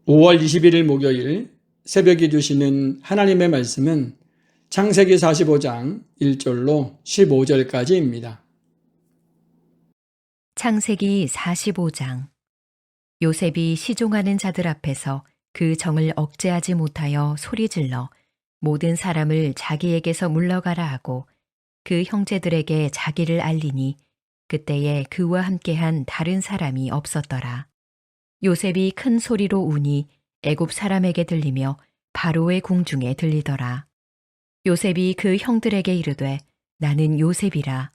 5월 21일 목요일 새벽에 주시는 하나님의 말씀은 창세기 45장 1절로 15절까지입니다. 창세기 45장. 요셉이 시종하는 자들 앞에서 그 정을 억제하지 못하여 소리질러 모든 사람을 자기에게서 물러가라 하고 그 형제들에게 자기를 알리니 그때에 그와 함께한 다른 사람이 없었더라. 요셉이 큰 소리로 우니 애굽 사람에게 들리며 바로의 궁중에 들리더라. 요셉이 그 형들에게 이르되 나는 요셉이라.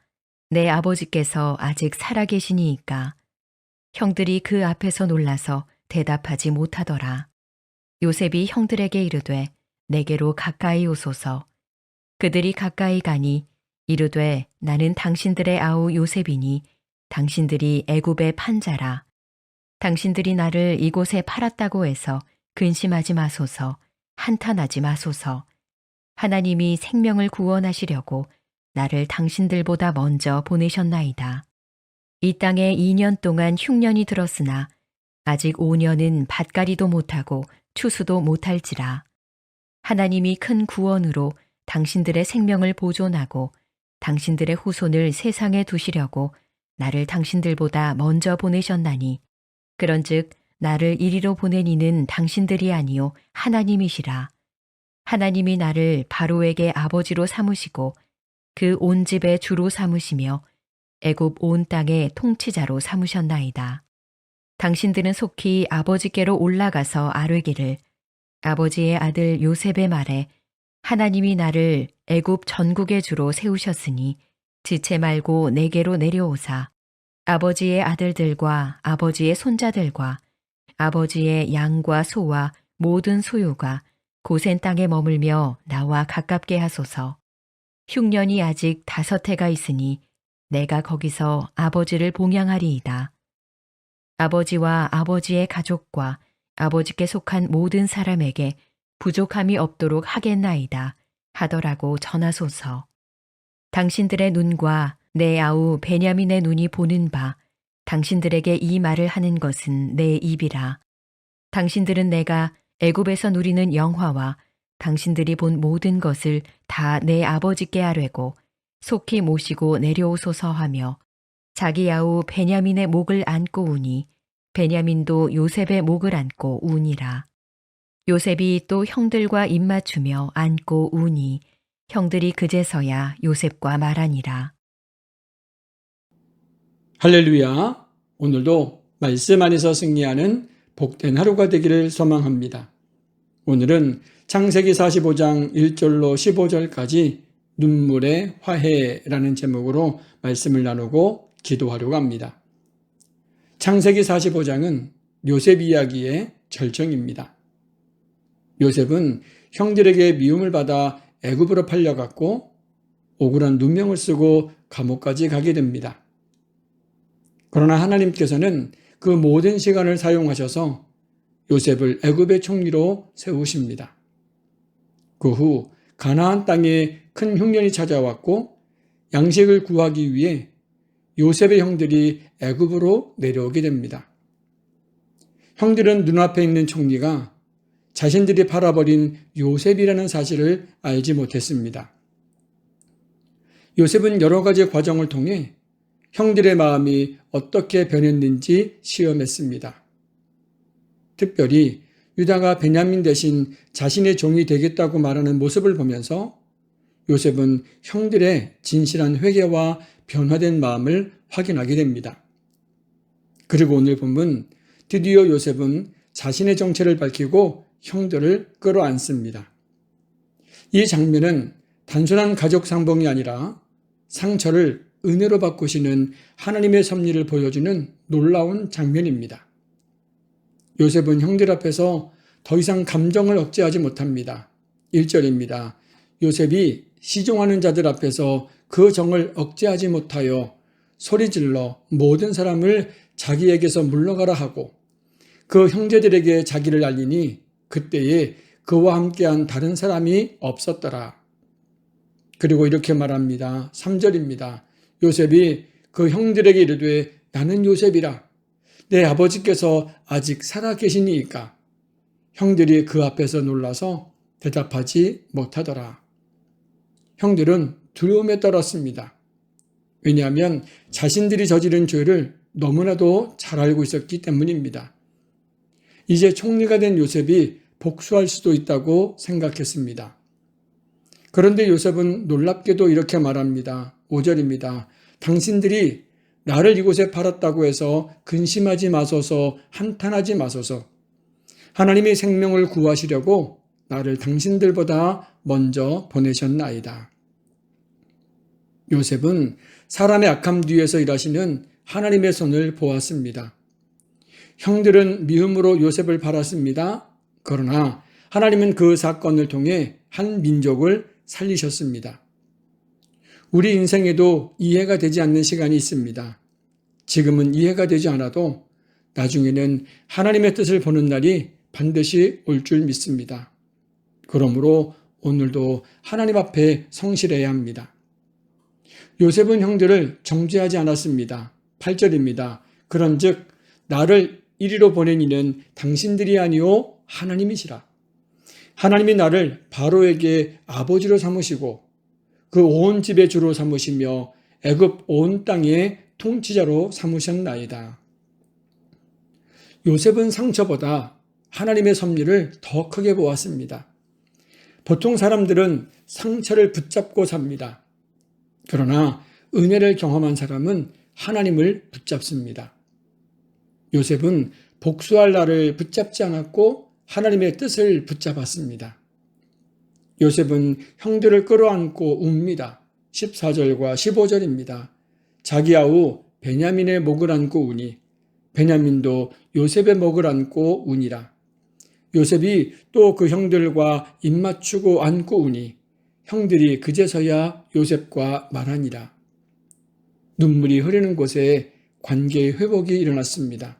내 아버지께서 아직 살아계시니이까. 형들이 그 앞에서 놀라서 대답하지 못하더라. 요셉이 형들에게 이르되 내게로 가까이 오소서. 그들이 가까이 가니 이르되 나는 당신들의 아우 요셉이니 당신들이 애굽의 판자라. 당신들이 나를 이곳에 팔았다고 해서 근심하지 마소서. 한탄하지 마소서. 하나님이 생명을 구원하시려고 나를 당신들보다 먼저 보내셨나이다. 이 땅에 2년 동안 흉년이 들었으나 아직 5년은 밭갈이도 못하고 추수도 못할지라. 하나님이 큰 구원으로 당신들의 생명을 보존하고 당신들의 후손을 세상에 두시려고 나를 당신들보다 먼저 보내셨나니 그런즉 나를 이리로 보낸 이는 당신들이 아니요 하나님이시라. 하나님이 나를 바로에게 아버지로 삼으시고 그 온 집의 주로 삼으시며 애굽 온 땅의 통치자로 삼으셨나이다. 당신들은 속히 아버지께로 올라가서 아뢰기를 아버지의 아들 요셉의 말에 하나님이 나를 애굽 전국의 주로 세우셨으니 지체 말고 내게로 내려오사 아버지의 아들들과 아버지의 손자들과 아버지의 양과 소와 모든 소유가 고센 땅에 머물며 나와 가깝게 하소서. 흉년이 아직 5해가 있으니 내가 거기서 아버지를 봉양하리이다. 아버지와 아버지의 가족과 아버지께 속한 모든 사람에게 부족함이 없도록 하겠나이다 하더라고 전하소서. 당신들의 눈과 내 아우 베냐민의 눈이 보는 바 당신들에게 이 말을 하는 것은 내 입이라. 당신들은 내가 애굽에서 누리는 영화와 당신들이 본 모든 것을 다 내 아버지께 아뢰고 속히 모시고 내려오소서 하며 자기 아우 베냐민의 목을 안고 우니 베냐민도 요셉의 목을 안고 우니라. 요셉이 또 형들과 입맞추며 안고 우니 형들이 그제서야 요셉과 말하니라. 할렐루야. 오늘도 말씀 안에서 승리하는 복된 하루가 되기를 소망합니다. 오늘은 창세기 45장 1절로 15절까지 눈물의 화해라는 제목으로 말씀을 나누고 기도하려고 합니다. 창세기 45장은 요셉 이야기의 절정입니다. 요셉은 형들에게 미움을 받아 애굽으로 팔려갔고 억울한 누명을 쓰고 감옥까지 가게 됩니다. 그러나 하나님께서는 그 모든 시간을 사용하셔서 요셉을 애굽의 총리로 세우십니다. 그 후 가나안 땅에 큰 흉년이 찾아왔고 양식을 구하기 위해 요셉의 형들이 애굽으로 내려오게 됩니다. 형들은 눈앞에 있는 총리가 자신들이 팔아버린 요셉이라는 사실을 알지 못했습니다. 요셉은 여러 가지 과정을 통해 형들의 마음이 어떻게 변했는지 시험했습니다. 특별히 유다가 베냐민 대신 자신의 종이 되겠다고 말하는 모습을 보면서 요셉은 형들의 진실한 회개와 변화된 마음을 확인하게 됩니다. 그리고 오늘 본문 드디어 요셉은 자신의 정체를 밝히고 형들을 끌어안습니다. 이 장면은 단순한 가족 상봉이 아니라 상처를 은혜로 바꾸시는 하나님의 섭리를 보여주는 놀라운 장면입니다. 요셉은 형들 앞에서 더 이상 감정을 억제하지 못합니다. 1절입니다. 요셉이 시종하는 자들 앞에서 그 정을 억제하지 못하여 소리질러 모든 사람을 자기에게서 물러가라 하고 그 형제들에게 자기를 알리니 그때에 그와 함께한 다른 사람이 없었더라. 그리고 이렇게 말합니다. 3절입니다. 요셉이 그 형들에게 이르되 나는 요셉이라. 내 아버지께서 아직 살아계시니이까. 형들이 그 앞에서 놀라서 대답하지 못하더라. 형들은 두려움에 떨었습니다. 왜냐하면 자신들이 저지른 죄를 너무나도 잘 알고 있었기 때문입니다. 이제 총리가 된 요셉이 복수할 수도 있다고 생각했습니다. 그런데 요셉은 놀랍게도 이렇게 말합니다. 5절입니다. 당신들이 나를 이곳에 팔았다고 해서 근심하지 마소서, 한탄하지 마소서. 하나님이 생명을 구하시려고 나를 당신들보다 먼저 보내셨나이다. 요셉은 사람의 악함 뒤에서 일하시는 하나님의 손을 보았습니다. 형들은 미움으로 요셉을 팔았습니다. 그러나 하나님은 그 사건을 통해 한 민족을 살리셨습니다. 우리 인생에도 이해가 되지 않는 시간이 있습니다. 지금은 이해가 되지 않아도 나중에는 하나님의 뜻을 보는 날이 반드시 올 줄 믿습니다. 그러므로 오늘도 하나님 앞에 성실해야 합니다. 요셉은 형들을 정죄하지 않았습니다. 8절입니다. 그런즉 나를 이리로 보낸 이는 당신들이 아니오 하나님이시라. 하나님이 나를 바로에게 아버지로 삼으시고 그 온 집의 주로 삼으시며 애굽 온 땅의 통치자로 삼으셨나이다. 요셉은 상처보다 하나님의 섭리를 더 크게 보았습니다. 보통 사람들은 상처를 붙잡고 삽니다. 그러나 은혜를 경험한 사람은 하나님을 붙잡습니다. 요셉은 복수할 날을 붙잡지 않았고 하나님의 뜻을 붙잡았습니다. 요셉은 형들을 끌어안고 웁니다. 14절과 15절입니다. 자기 아우 베냐민의 목을 안고 우니 베냐민도 요셉의 목을 안고 우니라. 요셉이 또 그 형들과 입맞추고 안고 우니 형들이 그제서야 요셉과 말하니라. 눈물이 흐르는 곳에 관계의 회복이 일어났습니다.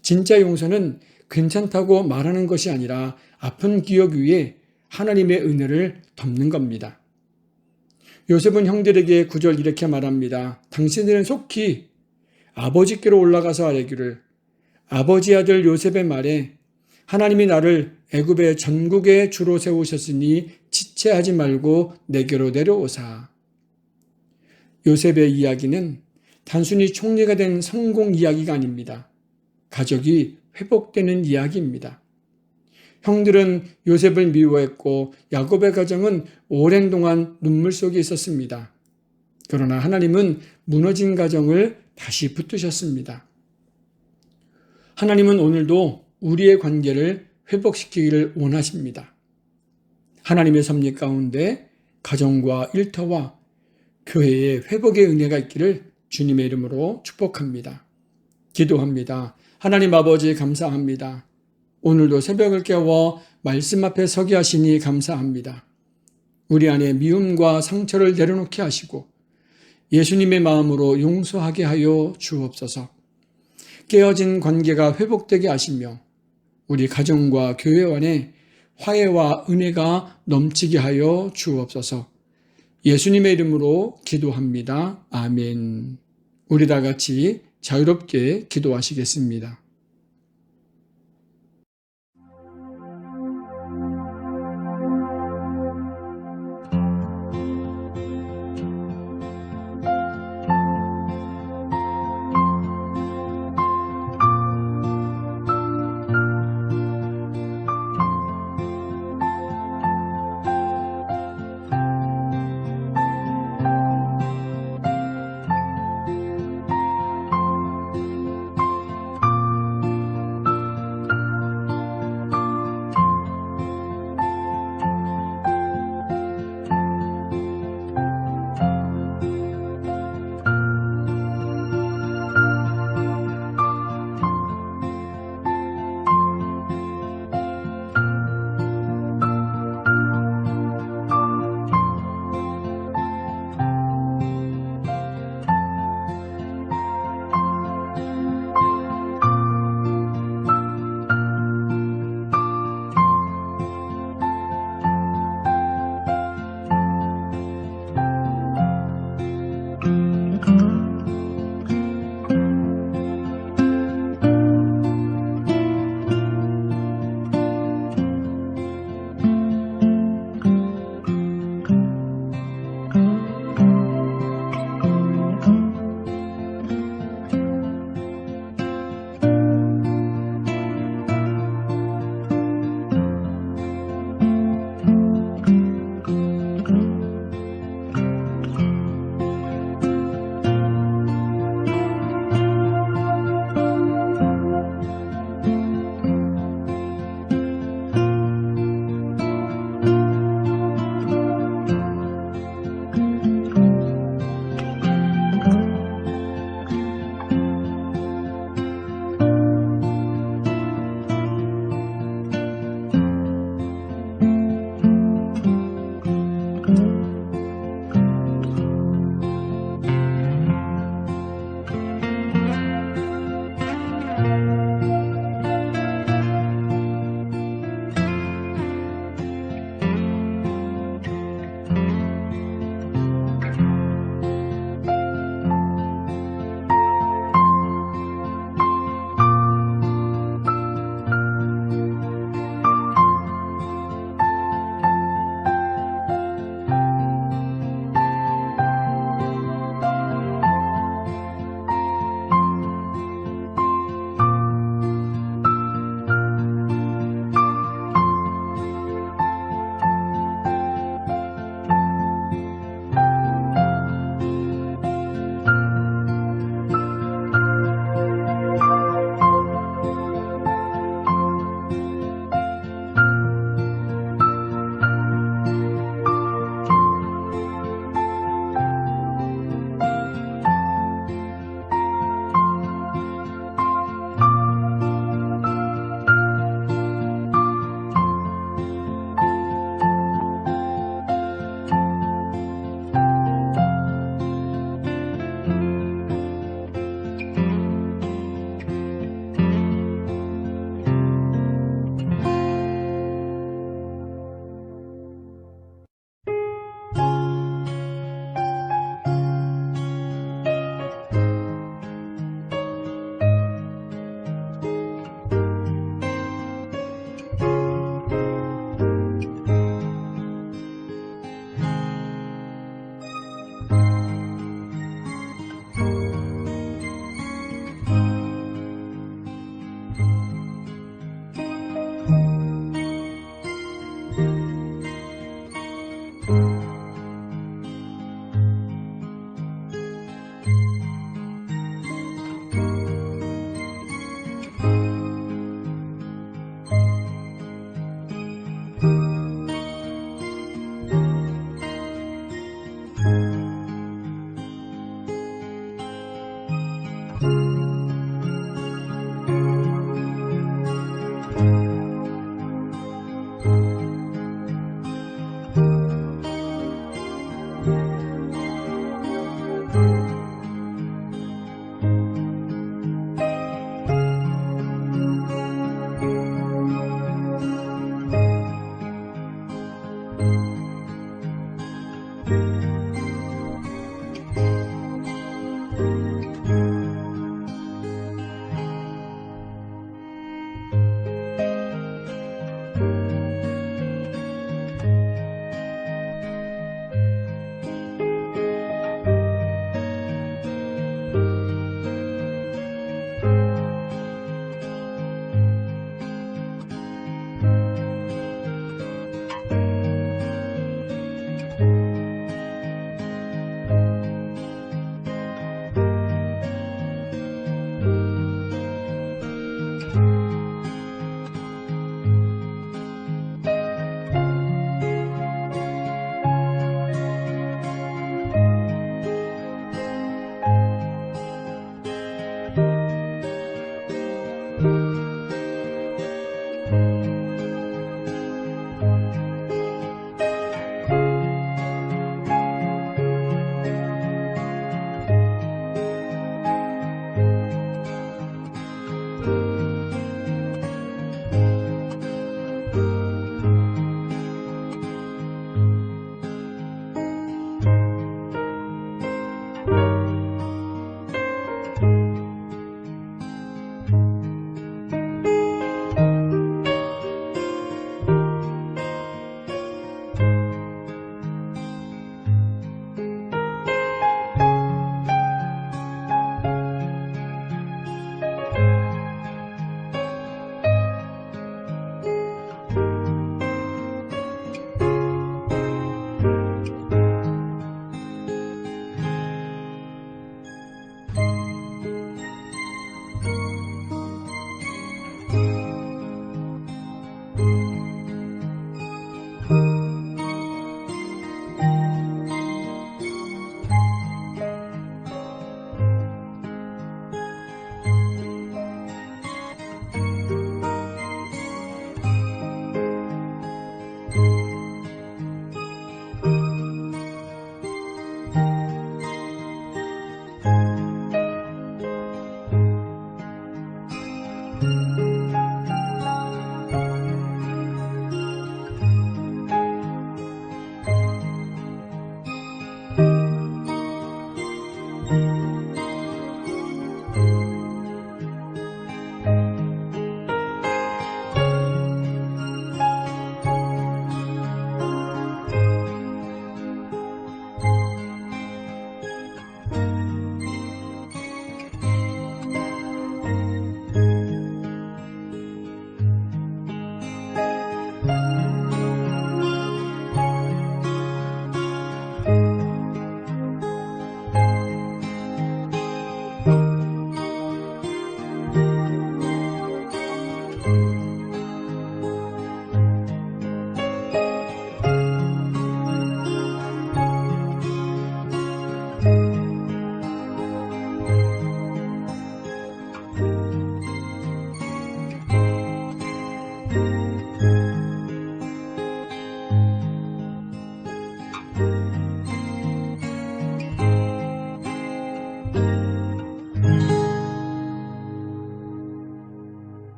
진짜 용서는 괜찮다고 말하는 것이 아니라 아픈 기억 위에 하나님의 은혜를 덮는 겁니다. 요셉은 형들에게 9절 이렇게 말합니다. 당신들은 속히 아버지께로 올라가서 아뢰기를 아버지 아들 요셉의 말에 하나님이 나를 애굽의 전국에 주로 세우셨으니 지체하지 말고 내게로 내려오사. 요셉의 이야기는 단순히 총리가 된 성공 이야기가 아닙니다. 가족이 회복되는 이야기입니다. 형들은 요셉을 미워했고 야곱의 가정은 오랜 동안 눈물 속에 있었습니다. 그러나 하나님은 무너진 가정을 다시 붙드셨습니다. 하나님은 오늘도 우리의 관계를 회복시키기를 원하십니다. 하나님의 섭리 가운데 가정과 일터와 교회의 회복의 은혜가 있기를 주님의 이름으로 축복합니다. 기도합니다. 하나님 아버지 감사합니다. 오늘도 새벽을 깨워 말씀 앞에 서게 하시니 감사합니다. 우리 안에 미움과 상처를 내려놓게 하시고 예수님의 마음으로 용서하게 하여 주옵소서. 깨어진 관계가 회복되게 하시며 우리 가정과 교회 안에 화해와 은혜가 넘치게 하여 주옵소서. 예수님의 이름으로 기도합니다. 아멘. 우리 다 같이 자유롭게 기도하시겠습니다.